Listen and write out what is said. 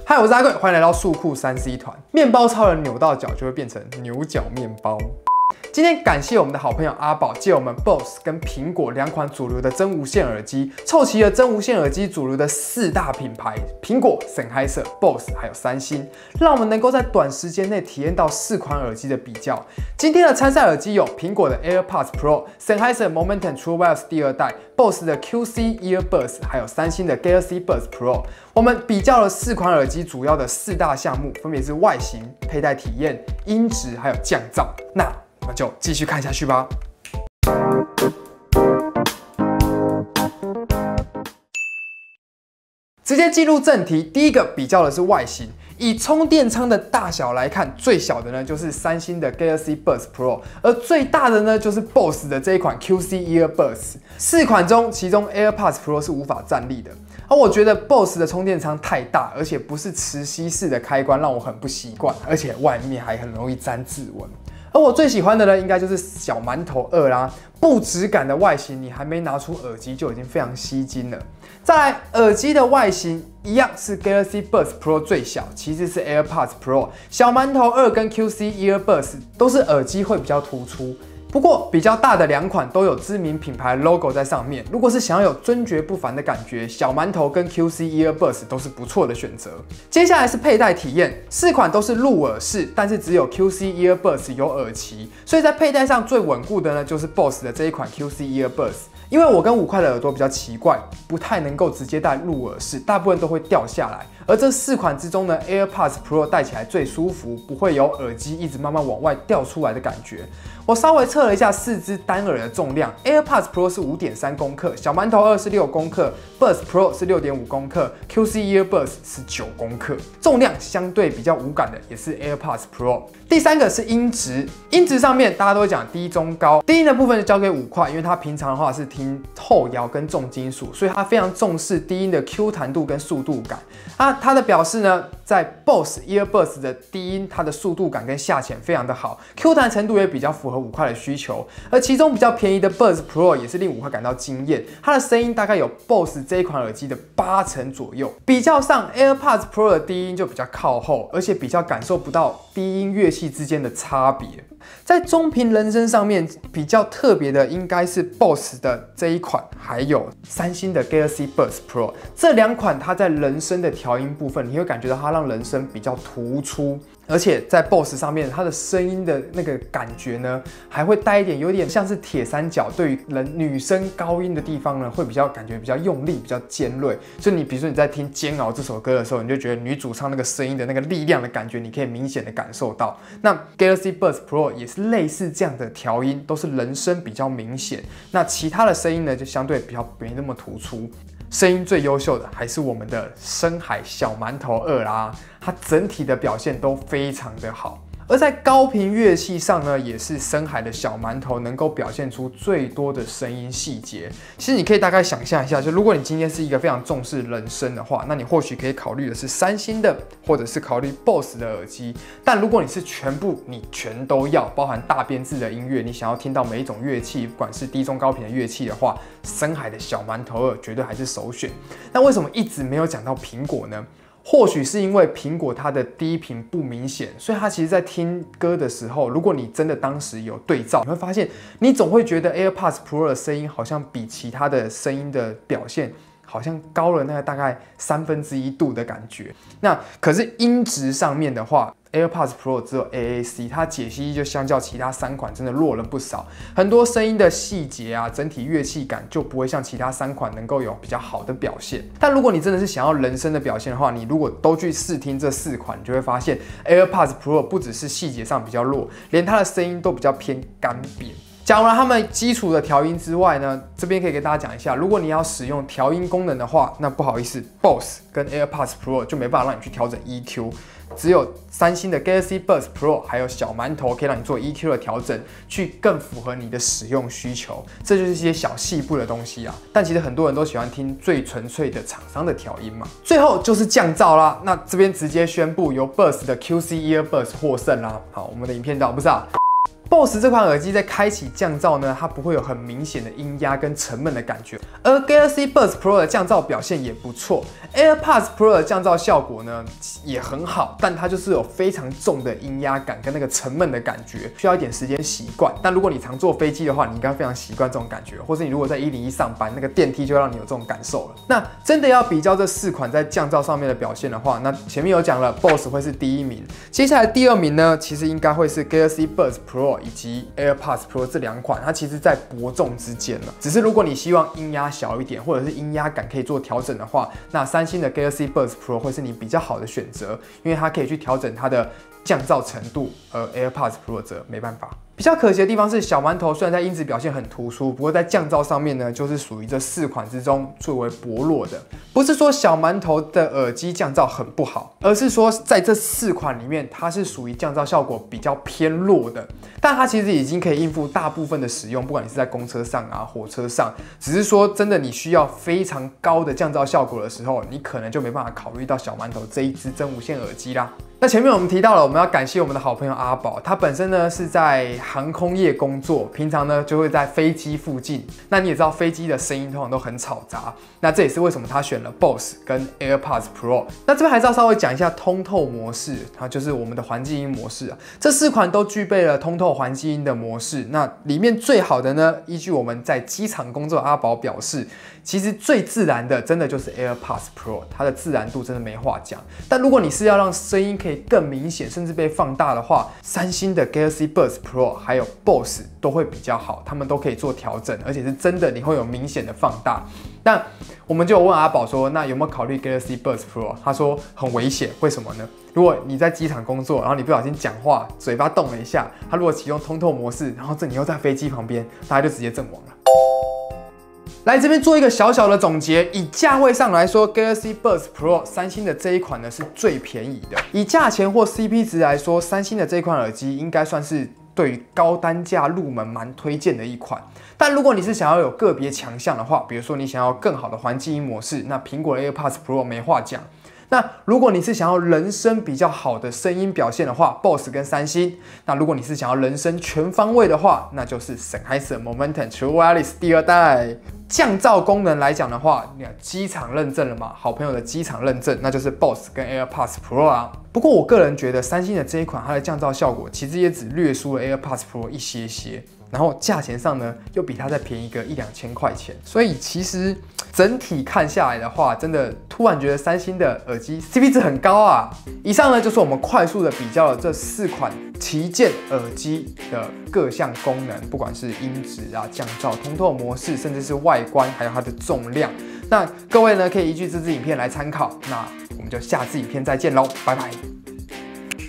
嗨，我是阿贵，欢迎来到数库3C 团。面包超人扭到脚就会变成牛角面包。今天感谢我们的好朋友阿宝借我们 BOSS 跟苹果两款主流的真无线耳机，凑齐了真无线耳机主流的4大品牌：苹果、Sennheiser、BOSS 还有三星，让我们能够在短时间内体验到4款耳机的比较。今天的参赛耳机有苹果的 AirPods Pro、Sennheiser Momentum True Wireless 第2代、BOSS 的 QC Earbuds， 还有三星的 Galaxy Buds Pro。我们比较了4款耳机主要的4大项目，分别是外形、佩戴体验、音质还有降噪。那我们就继续看下去吧。直接进入正题，第一个比较的是外形。以充电仓的大小来看，最小的呢就是三星的 Galaxy Buds Pro， 而最大的呢就是 BOSS 的这一款 QC Earbuds。4款中，其中 AirPods Pro 是无法站立的。而我觉得 BOSS 的充电仓太大，而且不是磁吸式的开关，让我很不习惯，而且外面还很容易沾指纹。而我最喜欢的呢，应该就是小馒头2啦，不质感的外形，你还没拿出耳机就已经非常吸睛了。再来，耳机的外形一样是 Galaxy Buds Pro 最小，其次是 AirPods Pro， 小馒头2跟 QC Earbuds 都是耳机会比较突出。不过比较大的2款都有知名品牌 logo 在上面，如果是想要有尊爵不凡的感觉，小馒头跟 QC Earbuds 都是不错的选择。接下来是佩戴体验，4款都是入耳式，但是只有 QC Earbuds 有耳鳍，所以在佩戴上最稳固的呢就是 BOSS 的这一款 QC Earbuds。因为我跟5块的耳朵比较奇怪，不太能够直接戴入耳式，大部分都会掉下来。而这4款之中呢 ，AirPods Pro 戴起来最舒服，不会有耳机一直慢慢往外掉出来的感觉。我稍微测了一下4支单耳的重量 ，AirPods Pro 是5.3公克，小馒头2是6公克 ，Buds Pro 是6.5公克 ，QC Earbuds 是9公克，重量相对比较无感的也是 AirPods Pro。第3个是音质，音质上面大家都会讲低中高，低音的部分就交给5块，因为他平常的话是听后摇跟重金属，所以他非常重视低音的 Q 弹度跟速度感。他的表示呢，在 BOSS Earbuds 的低音，它的速度感跟下潜非常的好 ，Q 弹程度也比较符合5块的需求。而其中比较便宜的 Buds Pro 也是令5块感到惊艳，它的声音大概有 BOSS 这一款耳机的80%左右。比较上 AirPods Pro 的低音就比较靠后，而且比较感受不到低音乐器之间的差别。在中频人声上面比较特别的应该是 BOSS 的这一款，还有三星的 Galaxy Buds Pro， 这2款它在人声的调音部分，你会感觉到它让人声比较突出。而且在 BOSS 上面，它的声音的那个感觉呢，还会带一点，有点像是铁三角，对于女生高音的地方呢，会感觉比较用力，比较尖锐。所以你比如说你在听《煎熬》这首歌的时候，你就觉得女主唱那个声音的那个力量的感觉，你可以明显的感受到。那 Galaxy Buds Pro 也是类似这样的调音，都是人声比较明显。那其他的声音呢，就相对比较没那么突出。声音最优秀的还是我们的深海小馒头2啦，它整体的表现都非常的好。而在高频乐器上呢，也是深海的小馒头能够表现出最多的声音细节。其实你可以大概想象一下，就如果你今天是一个非常重视人声的话，那你或许可以考虑的是三星的，或者是考虑 BOSS 的耳机。但如果你是你全都要，包含大编制的音乐，你想要听到每一种乐器，不管是低中高频的乐器的话，深海的小馒头2绝对还是首选。那为什么一直没有讲到苹果呢？或许是因为苹果它的低频不明显，所以它其实在听歌的时候，如果你真的当时有对照，你会发现你总会觉得 AirPods Pro 的声音好像比其他的声音的表现好像高了那个大概1/3度的感觉。那可是音质上面的话，AirPods Pro 只有 AAC， 它解析就相较其他3款真的弱了不少，很多声音的细节啊，整体乐器感就不会像其他3款能够有比较好的表现。但如果你真的是想要人声的表现的话，你如果都去试听这4款，你就会发现 AirPods Pro 不只是细节上比较弱，连它的声音都比较偏干瘪。讲完了他们基础的调音之外呢，这边可以跟大家讲一下，如果你要使用调音功能的话，那不好意思 ，BOSS 跟 AirPods Pro 就没办法让你去调整 EQ， 只有三星的 Galaxy Buds Pro 还有小馒头可以让你做 EQ 的调整，去更符合你的使用需求。这就是一些小细部的东西啊。但其实很多人都喜欢听最纯粹的厂商的调音嘛。最后就是降噪啦，那这边直接宣布由 BOSS 的 QC Earbuds 获胜啦。好，我们的影片到不是啊？ BOSS 这款耳机在开启降噪呢，它不会有很明显的音压跟沉闷的感觉，而 Galaxy Buds Pro 的降噪表现也不错。AirPods Pro 的降噪效果呢也很好，但它就是有非常重的音压感跟那个沉闷的感觉，需要一点时间习惯。但如果你常坐飞机的话，你应该非常习惯这种感觉，或是你如果在101上班，那个电梯就会让你有这种感受了。那真的要比较这4款在降噪上面的表现的话，那前面有讲了 ，BOSS 会是第1名，接下来第2名呢，其实应该会是 Galaxy Buds Pro 以及 AirPods Pro 这2款，它其实在伯仲之间了。只是如果你希望音压小一点，或者是音压感可以做调整的话，那三星的 Galaxy Buds Pro 会是你比较好的选择，因为它可以去调整它的降噪程度，而 AirPods Pro 则没办法。比较可惜的地方是，小馒头虽然在音质表现很突出，不过在降噪上面呢，就是属于这4款之中最为薄弱的。不是说小馒头的耳机降噪很不好，而是说在这4款里面，它是属于降噪效果比较偏弱的。但它其实已经可以应付大部分的使用，不管你是在公车上啊、火车上，只是说真的你需要非常高的降噪效果的时候，你可能就没办法考虑到小馒头这一支真无线耳机啦。那前面我们提到了，我们要感谢我们的好朋友阿宝，他本身呢是在航空业工作，平常呢就会在飞机附近。那你也知道，飞机的声音通常都很吵杂，那这也是为什么他选了 BOSS 跟 AirPods Pro。那这边还是要稍微讲一下通透模式，它就是我们的环境音模式啊。这4款都具备了通透环境音的模式。那里面最好的呢，依据我们在机场工作的阿宝表示，其实最自然的真的就是 AirPods Pro， 它的自然度真的没话讲。但如果你是要让声音可以更明显，甚至被放大的话，三星的 Galaxy Buds Pro 还有 BOSS 都会比较好，他们都可以做调整，而且是真的你会有明显的放大。但我们就有问阿宝说，那有没有考虑 Galaxy Buds Pro？ 他说很危险，为什么呢？如果你在机场工作，然后你不小心讲话，嘴巴动了一下，它如果启用通透模式，然后你又在飞机旁边，大家就直接阵亡了。来这边做一个小小的总结，以价位上来说 ，Galaxy Buds Pro 三星的这一款呢是最便宜的。以价钱或 CP 值来说，三星的这一款耳机应该算是对于高单价入门蛮推荐的一款。但如果你是想要有个别强项的话，比如说你想要更好的环境音模式，那苹果的 AirPods Pro 没话讲。那如果你是想要人声比较好的声音表现的话 ，BOSS 跟三星。那如果你是想要人声全方位的话，那就是 Sennheiser Momentum True Wireless 第2代。降噪功能来讲的话，你机场认证了嘛？好朋友的机场认证，那就是 BOSS 跟 AirPods Pro 啊。不过我个人觉得三星的这一款，它的降噪效果其实也只略输了 AirPods Pro 一些些。然后价钱上呢，又比它再便宜个1-2千块钱，所以其实整体看下来的话，真的突然觉得三星的耳机 CP 值很高啊。以上呢就是我们快速的比较了这4款旗舰耳机的各项功能，不管是音质啊、降噪、通透模式，甚至是外观，还有它的重量。那各位呢可以依据这支影片来参考。那我们就下支影片再见喽，拜拜。